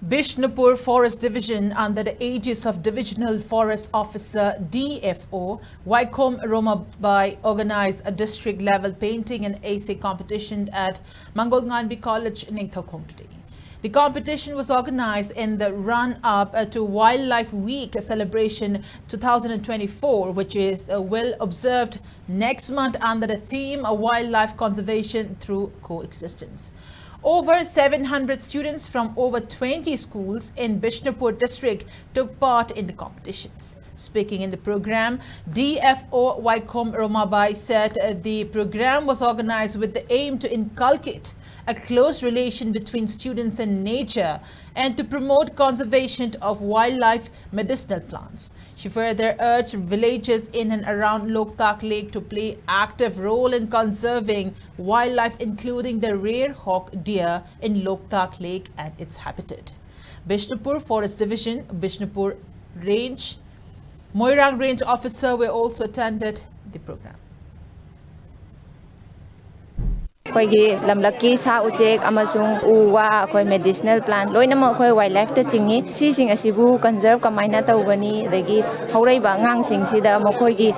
Bishnupur Forest Division, under the aegis of Divisional Forest Officer DFO Waikom Romabai, organized a district-level painting and essay competition at Mangolnganbi College, Ningthaukom today. The competition was organized in the run-up to Wildlife Week celebration 2024, which will observed next month under the theme of Wildlife Conservation Through Coexistence. Over 700 students from over 20 schools in Bishnupur district took part in the competitions. Speaking in the program, DFO Waikom Romabai said the program was organized with the aim to inculcate a close relation between students and nature and to promote conservation of wildlife medicinal plants. She further urged villagers in and around Loktak Lake to play active role in conserving wildlife, including the rare hawk deer in Loktak Lake and its habitat. Bishnupur Forest Division, Bishnupur Range, Moirang Range Officer were also attended the program. Koigi lamlaki sa ujek amasung uwa koi medicinal plant loina mo koi wildlife ta chingi si sing asibu conserve kamaina tawgani dagi haurai ba ngang sing sida mo koigi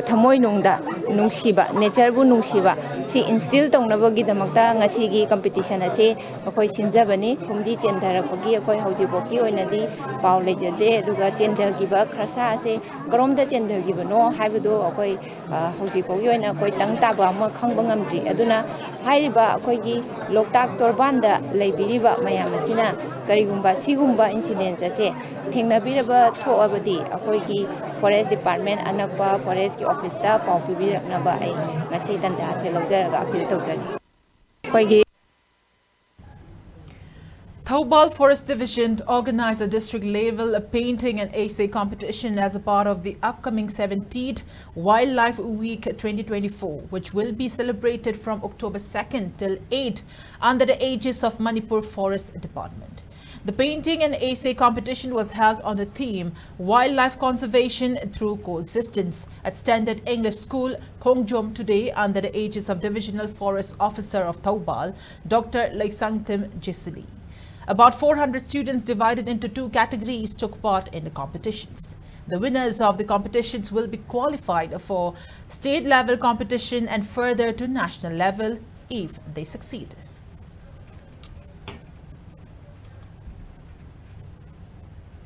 thamoi nungda nungsiba nature bu nungsiba si instill tongnabagi damakta ngasi gi competition ase koi sinjabani humdi chendarakagi koi hauji boki oinadi paw lejade duga chendagi ba khrasa ase karomda chendagi bano haibudo koi hauji boki oina koi tangta ba ma khangbangam aduna Hairiba koigi Loktak Torbanda Laibiriba Mayamasina Karigumba Sigumba incidents ache Thengnabiraba Thoabadi Akoigi Forest Department Anakpa Forest ki Office ta Pawpibiraknaba ai ngasi tanja che lojaraga appeal tawjari koigi Thoubal Forest Division organized a district-level painting and essay competition as a part of the upcoming 17th Wildlife Week 2024, which will be celebrated from October 2nd till 8th under the aegis of Manipur Forest Department. The painting and essay competition was held on the theme Wildlife Conservation Through Coexistence at Standard English School, Kongjom today under the aegis of Divisional Forest Officer of Thoubal, Dr. Laisangthim Jisili. About 400 students divided into two categories took part in the competitions. The winners of the competitions will be qualified for state-level competition and further to national level if they succeed.